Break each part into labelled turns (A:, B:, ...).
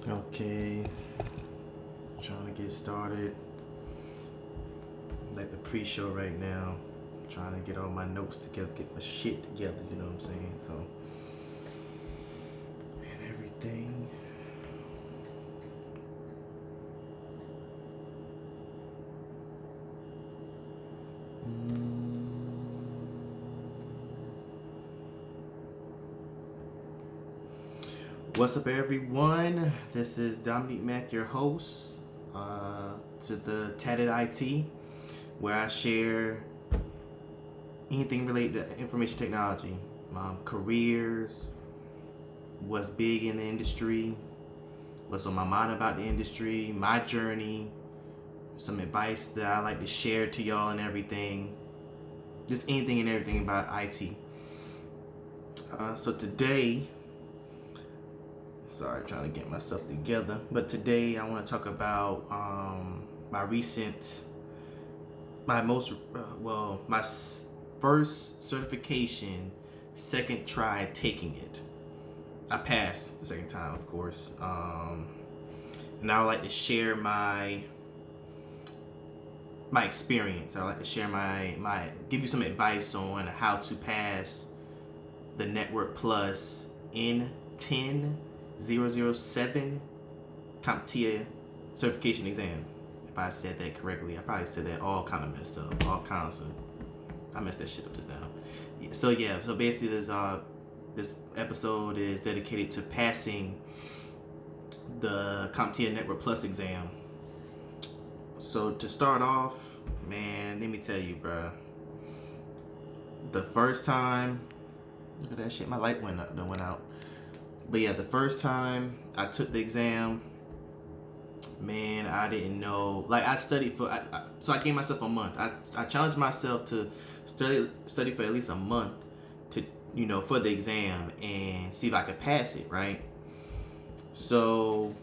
A: Okay, trying to get started. Like the pre-show right now. Trying to get all my notes together, get my shit together, you know what I'm saying? So, and everything. What's up, everyone? This is Dominique Mack, your host, to the Tatted IT, where I share anything related to information technology, careers, what's big in the industry, what's on my mind about the industry, my journey, some advice that I like to share to y'all and everything. Just anything and everything about IT. So today, sorry, trying to get myself together. But today I want to talk about my first certification, second try taking it. I passed the second time, of course. And I would like to share my experience. I like to share give you some advice on how to pass the Network Plus N10-007 CompTIA certification exam. If I said that correctly, I probably said that all kind of messed up. I messed that shit up just now. So basically this episode is dedicated to passing the CompTIA Network Plus exam. So to start off, man, let me tell you, bro. The first time, look at that shit, my light went out. But yeah, the first time I took the exam, man, I didn't know. Like, I studied so I gave myself a month. I challenged myself to study for at least a month to, for the exam and see if I could pass it, right? So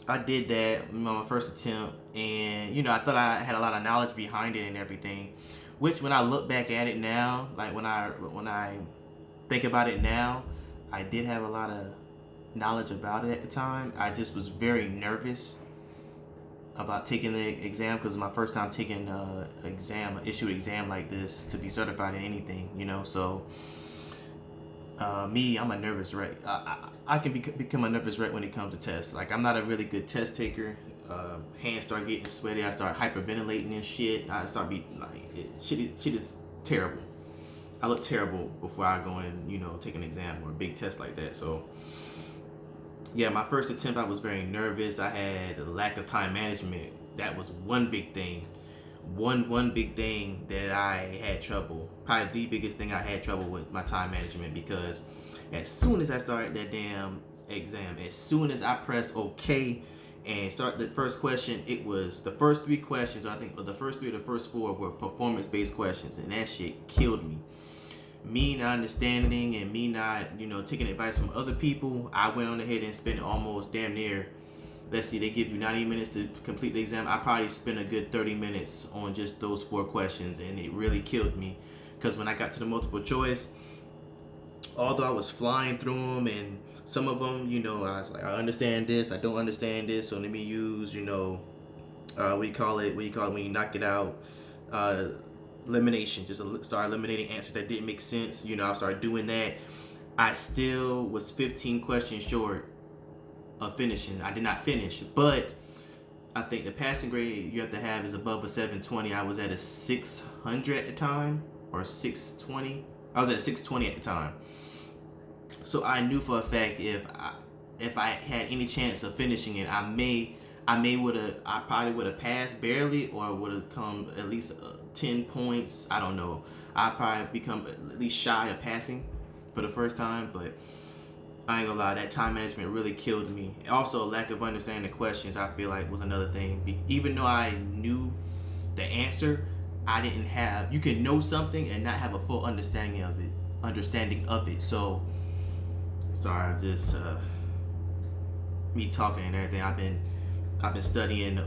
A: I did that on my first attempt, and I thought I had a lot of knowledge behind it and everything. Which, when I look back at it now, like when I think about it now, I did have a lot of knowledge about it at the time. I just was very nervous about taking the exam because it's my first time taking an exam like this to be certified in anything, So, I'm a nervous wreck. I can become a nervous wreck when it comes to tests. Like, I'm not a really good test taker. Hands start getting sweaty. I start hyperventilating and shit. I start shit is terrible. I look terrible before I go and, take an exam or a big test like that. So, yeah, my first attempt, I was very nervous. I had a lack of time management. That was one big thing. One big thing that I had trouble. Probably the biggest thing I had trouble with, my time management, because as soon as I started that damn exam, as soon as I pressed OK and start the first question, it was the first three questions, I think, or the first three or the first four were performance-based questions, and that shit killed me. Me not understanding and me not, taking advice from other people, I went on ahead and spent almost damn near, let's see, they give you 90 minutes to complete the exam. I probably spent a good 30 minutes on just those four questions, and it really killed me. Because when I got to the multiple choice, although I was flying through them, and some of them, I was like, I understand this, I don't understand this, so let me use, what you call it when you knock it out, elimination. Just start eliminating answers that didn't make sense. I started doing that. I still was 15 questions short of finishing. I did not finish, but I think the passing grade you have to have is above a 720. I was at a 600 at the time, or 620. I was at 620 at the time. So I knew for a fact if I had any chance of finishing it, I probably would have passed barely, or would have come at least 10 points. I don't know. I probably become at least shy of passing for the first time, but I ain't gonna lie, that time management really killed me. Also, lack of understanding the questions, I feel like, was another thing. Even though I knew the answer, I didn't have. You can know something and not have a full understanding of it. So, sorry, I'm just me talking and everything. I've been studying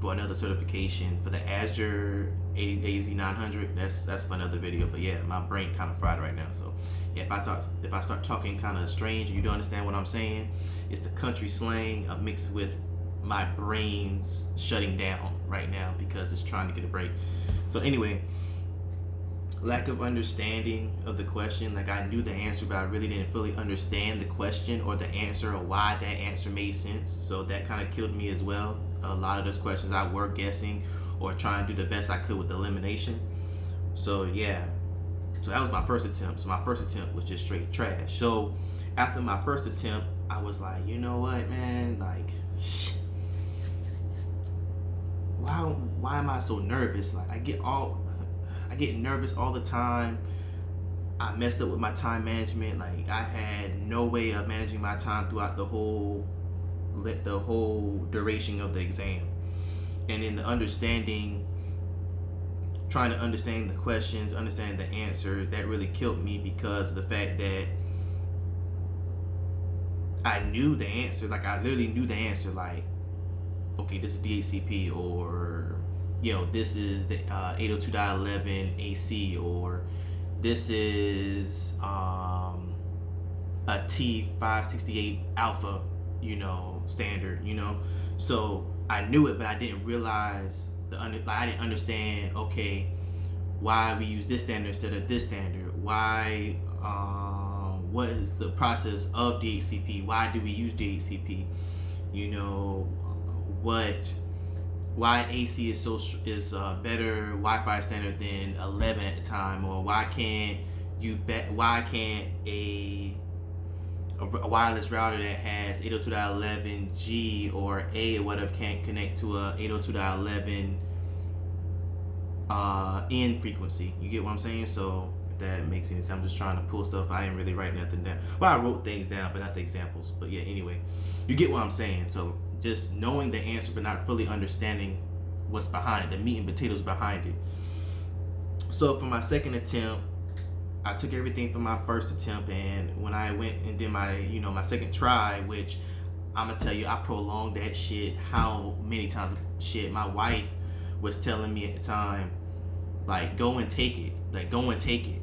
A: for another certification for the Azure AZ900. That's for another video. But yeah, my brain kind of fried right now. So yeah, if I start talking kind of strange and you don't understand what I'm saying, it's the country slang mixed with my brain's shutting down right now because it's trying to get a break. So anyway, lack of understanding of the question. Like, I knew the answer, but I really didn't fully understand the question or the answer or why that answer made sense. So that kind of killed me as well. A lot of those questions I were guessing or trying to do the best I could with elimination. So yeah, so that was my first attempt. So my first attempt was just straight trash. So after my first attempt, I was like, you know what, man, like, why am I so nervous? Like, I get nervous all the time. I messed up with my time management. Like, I had no way of managing my time throughout the whole duration of the exam. And in the trying to understand the questions, understand the answer, that really killed me because of the fact that I knew the answer. Like, I literally knew the answer. Like, okay, this is DHCP, or this is the 802.11 AC, or this is a T568 alpha, standard, So I knew it, but I didn't realize I didn't understand, okay, why we use this standard instead of this standard. Why, what is the process of DHCP? Why do we use DHCP? Why AC is better Wi-Fi standard than 11 at the time, or why can't a wireless router that has 802.11G or A or whatever can't connect to a 802.11 N frequency? You get what I'm saying? So if that makes any sense, I'm just trying to pull stuff. I didn't really write nothing down. Well, I wrote things down, but not the examples. But yeah, anyway, you get what I'm saying. So just knowing the answer but not fully understanding what's behind it, the meat and potatoes behind it. So for my second attempt, I took everything from my first attempt, and when I went and did my my second try, which I'm gonna tell you, I prolonged that shit how many times. Shit, my wife was telling me at the time, like, go and take it, like, go and take it.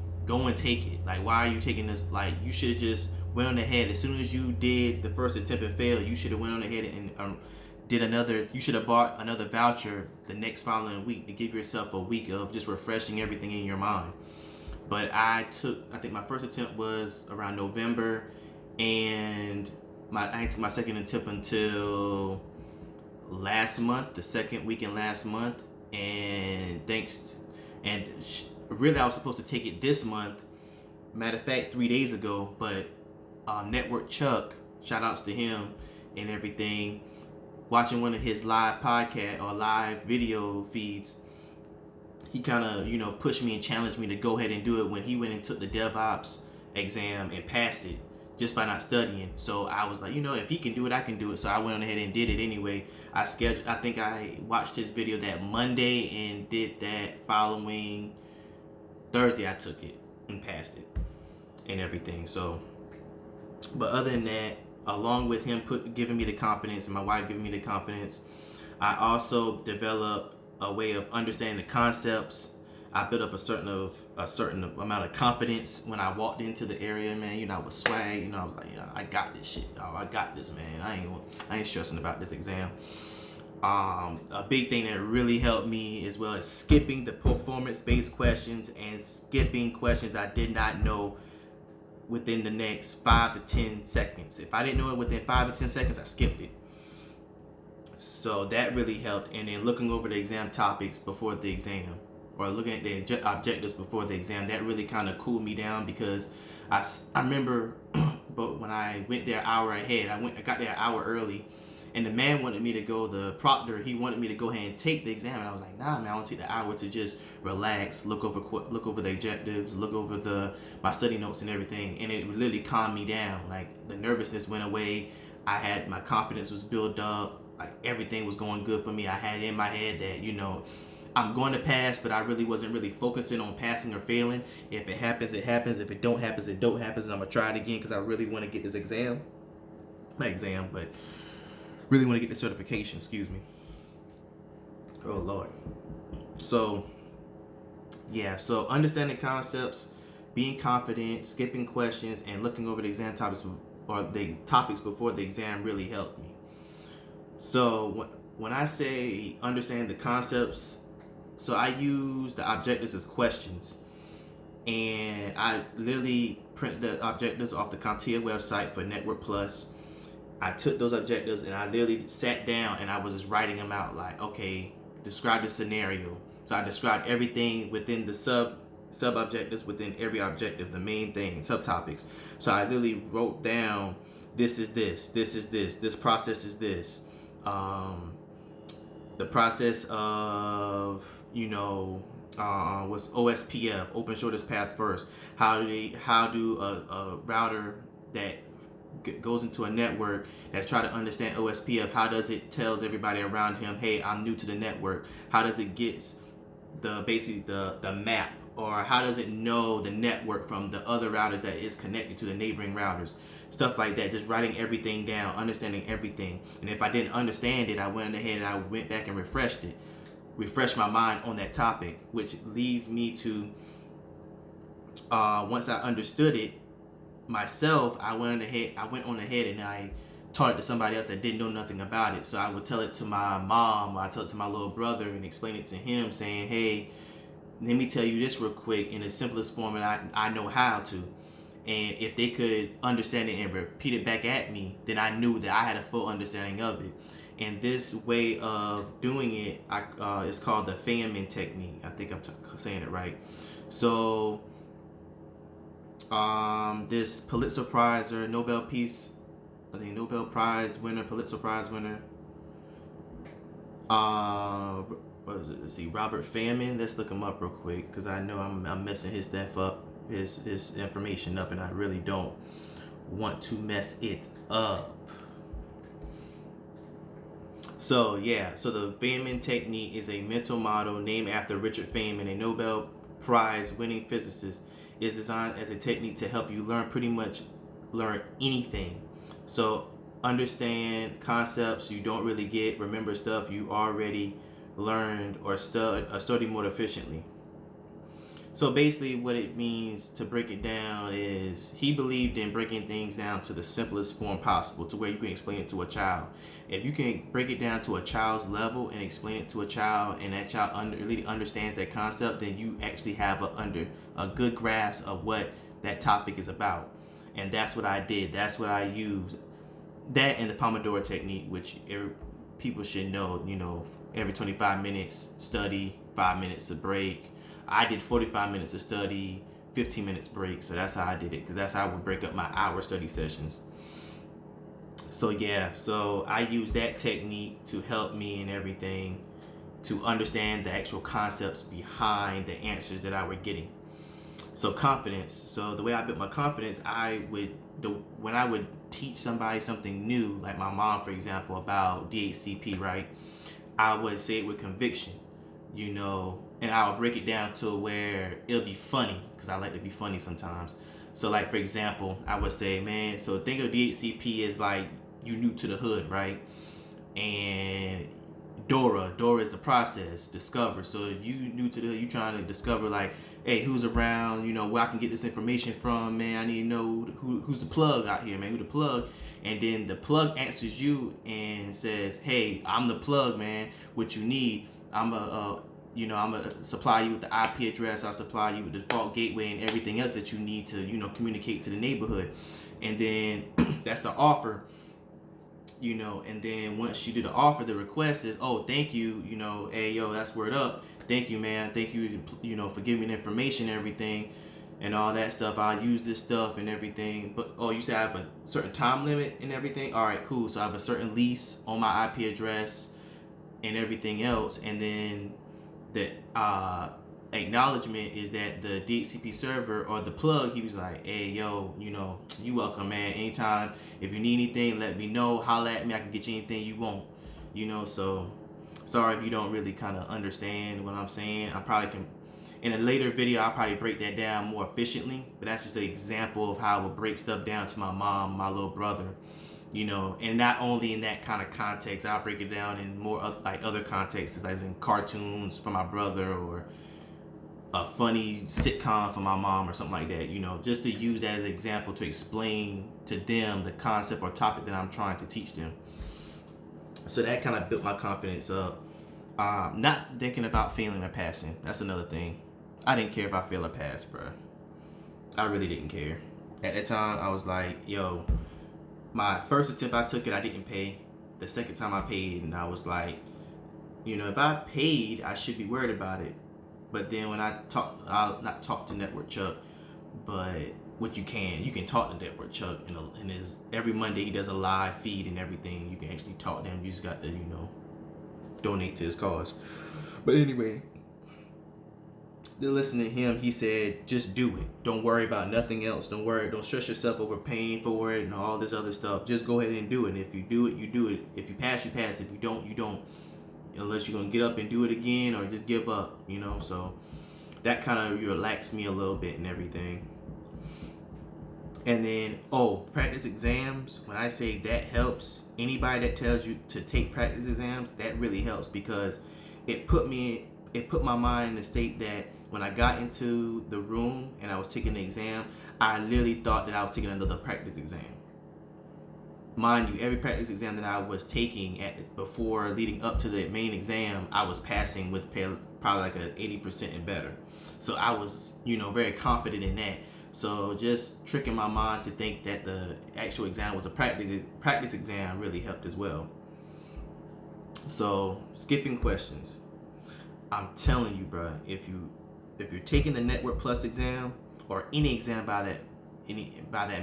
A: Like, why are you taking this? Like, you should have just went on ahead. As soon as you did the first attempt and failed, you should have went on ahead and did another. You should have bought another voucher the next following week to give yourself a week of just refreshing everything in your mind. But I think my first attempt was around November, and I didn't take my second attempt until last month, the second weekend last month, and really I was supposed to take it this month. Matter of fact, 3 days ago, but Network Chuck, shout outs to him and everything, watching one of his live podcast or live video feeds, he kind of, pushed me and challenged me to go ahead and do it when he went and took the DevOps exam and passed it just by not studying. So I was like, if he can do it, I can do it. So I went on ahead and did it anyway. I think I watched his video that Monday and did that following Thursday. I took it and passed it and everything. So, but other than that, along with him giving me the confidence and my wife giving me the confidence, I also developed a way of understanding the concepts. I built up a certain amount of confidence when I walked into the area, man. With swag, I was like, I got this shit, dog. I got this, man. I ain't stressing about this exam. A big thing that really helped me as well is skipping the performance-based questions and skipping questions I did not know within the next 5 to 10 seconds. If I didn't know it within 5 to 10 seconds, I skipped it. So that really helped. And then looking over the exam topics before the exam, or looking at the objectives before the exam, that really kind of cooled me down, because I remember but when I went there an hour ahead, I got there an hour early, and the man wanted me to go, the proctor, he wanted me to go ahead and take the exam, and I was like, nah, man, I want to take the hour to just relax, look over the objectives, look over my study notes and everything, and it literally calmed me down. Like, the nervousness went away, my confidence was built up, like, everything was going good for me. I had it in my head that, I'm going to pass, but I really wasn't really focusing on passing or failing. If it happens, it happens. If it don't happen, it don't happen. And I'm going to try it again because I really want to get this but really want to get the certification, excuse me. Oh Lord. So so understanding concepts, being confident, skipping questions, and looking over the exam topics or the topics before the exam really helped me. So when I say understand the concepts, so I use the objectives as questions, and I literally print the objectives off the CompTIA website for Network Plus. I took those objectives and I literally sat down and I was just writing them out, like, okay, describe the scenario. So I described everything within the sub objectives, within every objective, the main thing, subtopics. So I literally wrote down, this is this process is this. The process of, what's OSPF, open shortest path first. How do a router that goes into a network that's trying to understand OSPF, how does it tells everybody around him, hey, I'm new to the network? How does it get the map, or how does it know the network from the other routers that is connected to the neighboring routers? Stuff like that, just writing everything down, understanding everything. And if I didn't understand it, I went ahead and I went back and refreshed my mind on that topic, which leads me to once I understood it myself, I went on ahead and I taught it to somebody else that didn't know nothing about it. So I would tell it to my mom, or I tell it to my little brother and explain it to him, saying, hey, let me tell you this real quick in the simplest form that I know how to. And if they could understand it and repeat it back at me, then I knew that I had a full understanding of it. And this way of doing it, it's called the Feynman technique. I think I'm saying it right. So this Pulitzer Prize or Nobel Prize winner, Pulitzer Prize winner, what is it? Let's see, Robert Feynman. Let's look him up real quick, because I know I'm messing his stuff up, his information up, and I really don't want to mess it up. So the Feynman technique is a mental model named after Richard Feynman, a Nobel Prize winning physicist. Is designed as a technique to help you pretty much learn anything. So understand concepts you don't really get, remember stuff you already learned, or study more efficiently. So basically what it means, to break it down, is he believed in breaking things down to the simplest form possible, to where you can explain it to a child. If you can break it down to a child's level and explain it to a child, and that child really understands that concept, then you actually have a good grasp of what that topic is about. And that's what I did. That's what I used. That and the Pomodoro technique, which people should know, every 25 minutes study, 5 minutes of break. I did 45 minutes of study, 15 minutes break. So that's how I did it, because that's how I would break up my hour study sessions. So I use that technique to help me and everything, to understand the actual concepts behind the answers that I were getting. So confidence. So the way I built my confidence, when I would teach somebody something new, like my mom, for example, about DHCP, right? I would say it with conviction, and I would break it down to where it'll be funny, because I like to be funny sometimes. So like, for example, I would say, man, so think of DHCP as like you new to the hood, right? And Dora is the process, discover. So you new to the hood, you trying to discover, like, hey, who's around, where I can get this information from, man. I need to know who's the plug out here, man, who the plug. And then the plug answers you and says, hey, I'm the plug, man. What you need, I'm gonna supply you with the IP address. I'll supply you with the default gateway and everything else that you need to, communicate to the neighborhood. And then that's the offer, and then once you do the offer, the request is, oh, thank you, hey, yo, that's word up. Thank you, man. Thank you, for giving me the information and everything and all that stuff. I'll use this stuff and everything. But, oh, you said I have a certain time limit and everything? All right, cool. So I have a certain lease on my IP address and everything else. And then the acknowledgement is that the DHCP server or the plug, he was like, hey, yo, you welcome, man. Anytime, if you need anything, let me know. Holla at me. I can get you anything you want. So sorry if you don't really kind of understand what I'm saying. I probably can, in a later video, I'll probably break that down more efficiently. But that's just an example of how I would break stuff down to my mom, my little brother, and not only in that kind of context, I'll break it down in more like other contexts, as in cartoons for my brother or a funny sitcom for my mom or something like that, just to use that as an example to explain to them the concept or topic that I'm trying to teach them. So that kind of built my confidence up. Not thinking about failing or passing. That's another thing. I didn't care if I failed or passed, bro. I really didn't care. At that time, I was like, yo, my first attempt I took it, I didn't pay. The second time I paid, and I was like, if I paid, I should be worried about it. But then when I'll not talk to Network Chuck, but what you can talk to Network Chuck, and every Monday he does a live feed and everything. You can actually talk to him. You just got to, donate to his cause. But anyway, then listening to him, he said, just do it. Don't worry about nothing else. Don't stress yourself over paying for it and all this other stuff. Just go ahead and do it. If you do it, you do it. If you pass, you pass. If you don't, you don't. Unless you're going to get up and do it again or just give up, So that kind of relaxed me a little bit and everything. And then, practice exams. When I say that helps, anybody that tells you to take practice exams, that really helps, because it put my mind in a state that when I got into the room and I was taking the exam, I literally thought that I was taking another practice exam. Mind you, every practice exam that I was taking before leading up to the main exam, I was passing with probably like a 80% and better. So I was, very confident in that. So just tricking my mind to think that the actual exam was a practice exam really helped as well. So skipping questions. I'm telling you, bro, if you're taking the Network Plus exam or any exam by that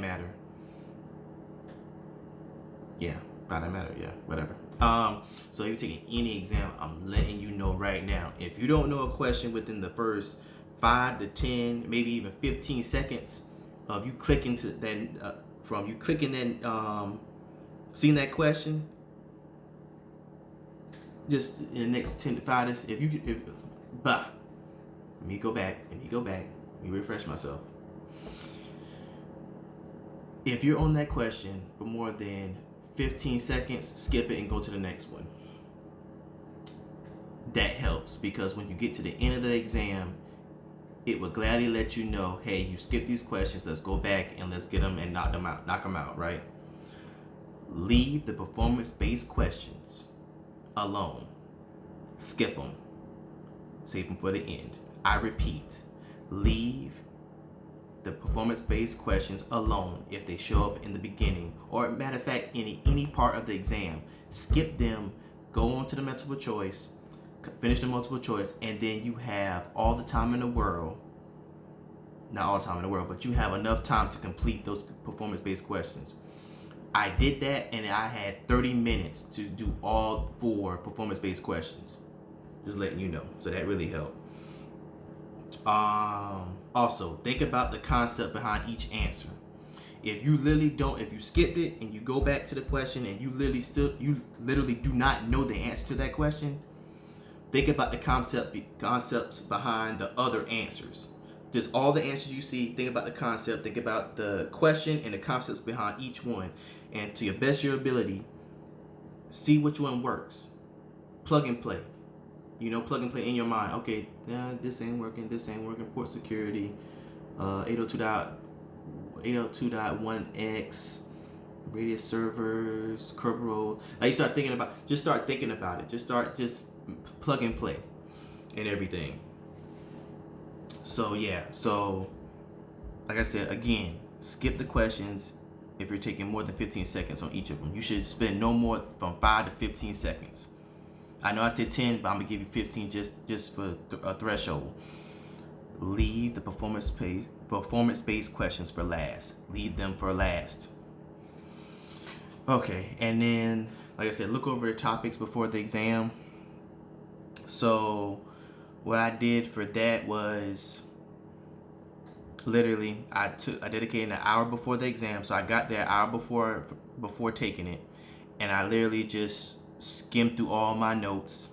A: matter, whatever. So if you're taking any exam, I'm letting you know right now, if you don't know a question within the first 5 to 10, maybe even 15 seconds of you clicking to that, from you clicking that, seeing that question, just in the next 10 to 5, let me go back, let me refresh myself. If you're on that question for more than 15 seconds, skip it and go to the next one. That helps, because when you get to the end of the exam, it will gladly let you know, hey, you skipped these questions, let's go back and let's get them and knock them out, right? Leave the performance-based questions alone. Skip them. Save them for the end. I repeat, leave the performance-based questions alone if they show up in the beginning, or matter of fact, any part of the exam. Skip them, go on to the multiple choice, finish the multiple choice, and then you have all the time in the world, not all the time in the world, but you have enough time to complete those performance-based questions. I did that, and I had 30 minutes to do all 4 performance-based questions. Just letting you know. So that really helped. Also, think about the concept behind each answer. If you skipped it and you go back to the question and you literally do not know the answer to that question, think about the concepts behind the other answers. Just all the answers you see, think about the concept, think about the question and the concepts behind each one. And to your best of your ability, see which one works. Plug and play. Plug and play in your mind. Okay, this ain't working, port security, 802.1x, radius servers, Kerberos. Like, just start thinking about it. Just plug and play and everything. So like I said, again, skip the questions if you're taking more than 15 seconds on each of them. You should spend no more from 5 to 15 seconds. I know I said 10, but I'm going to give you 15 just for a threshold. Leave the performance-based questions for last. Leave them for last. Okay, and then, like I said, look over the topics before the exam. So what I did for that was literally I dedicated an hour before the exam. So I got there an hour before taking it, and I literally just skimmed through all my notes.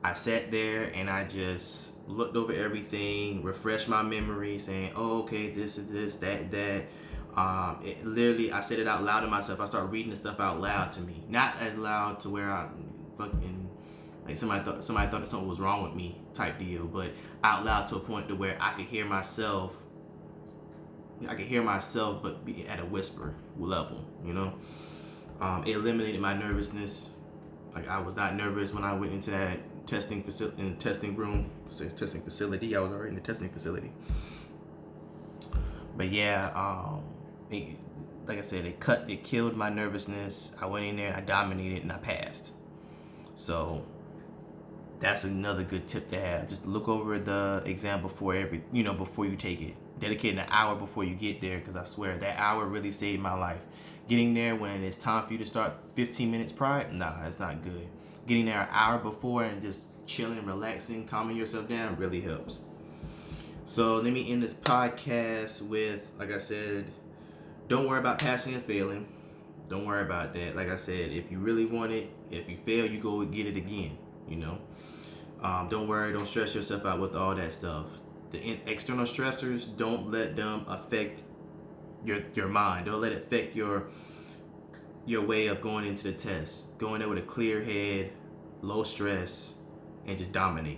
A: I sat there and I just looked over everything, refreshed my memory, saying, oh, okay, this is this, that. I said it out loud to myself. I started reading the stuff out loud to me, not as loud to where I fucking like somebody thought that something was wrong with me type deal, but out loud to a point to where I could hear myself. But be at a whisper level, you know. It eliminated my nervousness. Like, I was not nervous when I went into that testing facility. I was already in the testing facility. But yeah, like I said, it killed my nervousness. I went in there and I dominated and I passed. So that's another good tip to have. Just look over the exam before you take it. Dedicate an hour before you get there, because I swear that hour really saved my life. Getting there when it's time for you to start 15 minutes prior, nah, that's not good. Getting there an hour before and just chilling, relaxing, calming yourself down really helps. So let me end this podcast with, like I said, don't worry about passing and failing. Don't worry about that. Like I said, if you really want it, if you fail, you go get it again, you know. Don't stress yourself out with all that stuff. The external stressors, don't let them affect your mind. Don't let it affect your way of going into the test. Go in there with a clear head, low stress, and just dominate.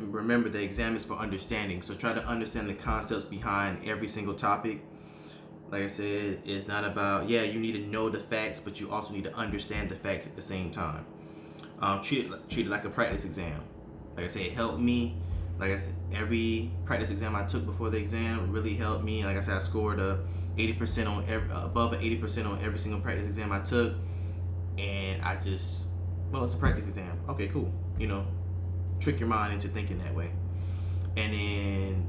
A: Remember, the exam is for understanding. So try to understand the concepts behind every single topic. Like I said, it's not about, you need to know the facts, but you also need to understand the facts at the same time. Treat it like a practice exam. Like I said, it helped me. Like I said, every practice exam I took before the exam really helped me. Like I said, I scored above an 80% on every single practice exam I took. And it's a practice exam. Okay, cool. You know, trick your mind into thinking that way. And then,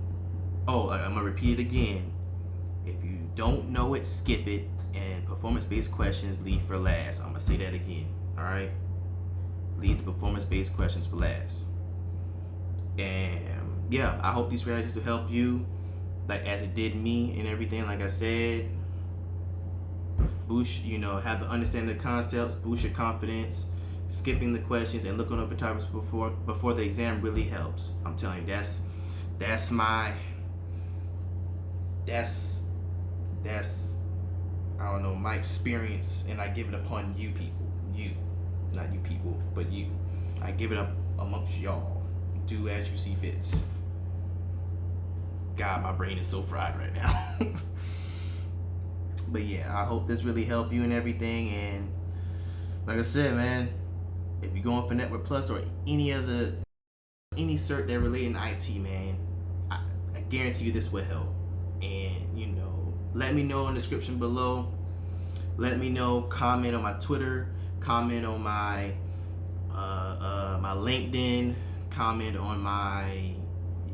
A: I'm going to repeat it again. If you don't know it, skip it. And performance-based questions, leave for last. I'm going to say that again. All right? Leave the performance-based questions for last. And yeah, I hope these strategies will help you, like as it did me and everything. Like I said, boost, have the understanding of the concepts, boost your confidence. Skipping the questions and looking over topics before the exam really helps. I'm telling you, that's my experience, and I give it upon you people. Not you people, but you. I give it up amongst y'all. Do as you see fits. God, my brain is so fried right now. But yeah, I hope this really helped you and everything. And like I said, man, if you're going for Network Plus or any cert that relating to IT, man, I guarantee you this will help. And let me know in the description below. Let me know. Comment on my Twitter. Comment on my my LinkedIn. Comment on my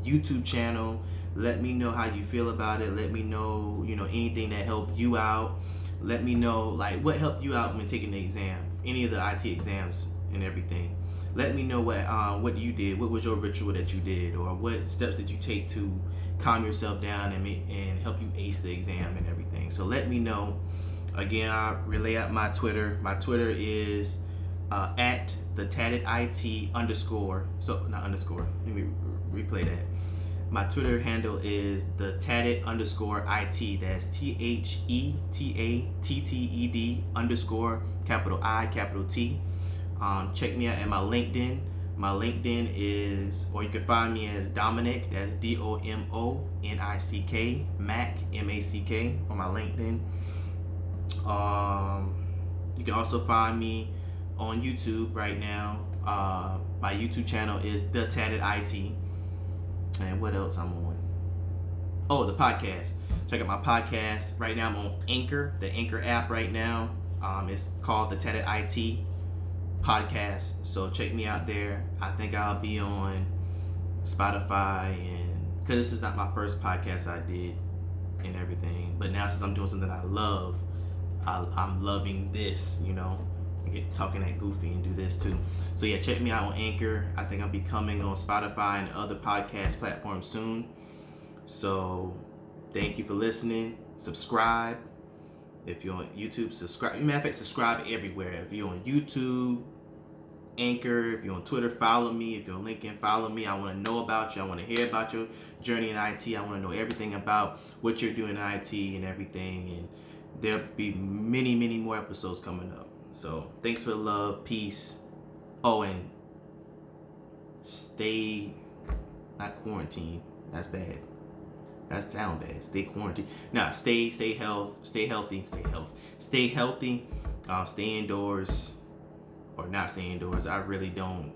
A: YouTube channel. Let me know how you feel about it. Let me know, anything that helped you out. Let me know, like, what helped you out when taking the exam, any of the IT exams and everything. Let me know what you did. What was your ritual that you did, or what steps did you take to calm yourself down and help you ace the exam and everything. So let me know. Again, I relay out my Twitter. My Twitter is at the Tatted IT _. So not underscore. Let me replay that. My Twitter handle is the Tatted _IT. That's THETATTED _ capital I capital T. Check me out at my LinkedIn. My LinkedIn is, or you can find me as Dominic. That's DOMONICK Mac MACK on my LinkedIn. You can also find me on YouTube right now. My YouTube channel is the Tatted IT. And what else I'm on? Oh, the podcast. Check out my podcast. Right now I'm on Anchor, the Anchor app right now. It's called the Tatted IT Podcast. So check me out there. I think I'll be on Spotify, and because this is not my first podcast I did and everything. But now since I'm doing something I love, I'm loving this, I get talking that goofy and do this too. So yeah, check me out on Anchor. I think I'll be coming on Spotify and other podcast platforms soon. So thank you for listening. Subscribe. If you're on YouTube, subscribe. Matter of fact, subscribe everywhere. If you're on YouTube, Anchor. If you're on Twitter, follow me. If you're on LinkedIn, follow me. I want to know about you. I want to hear about your journey in IT. I want to know everything about what you're doing in IT and everything. And there'll be many, many more episodes coming up. So thanks for the love. Peace. Oh, and stay, not quarantine. That's bad. That sound bad. Stay quarantined. Nah, stay healthy. Stay healthy. Stay indoors. Or not stay indoors. I really don't.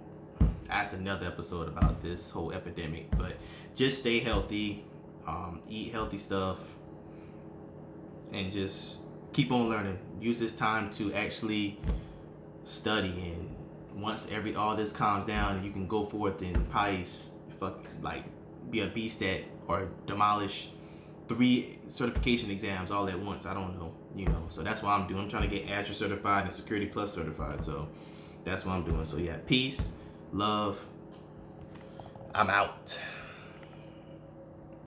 A: That's another episode about this whole epidemic. But just stay healthy. Eat healthy stuff. And just keep on learning. Use this time to actually study. And once all this calms down, and you can go forth and probably be a beast at or demolish 3 certification exams all at once. I don't know, so that's what I'm doing. I'm trying to get Azure certified and Security Plus certified, so that's what I'm doing. So yeah, peace, love, I'm out.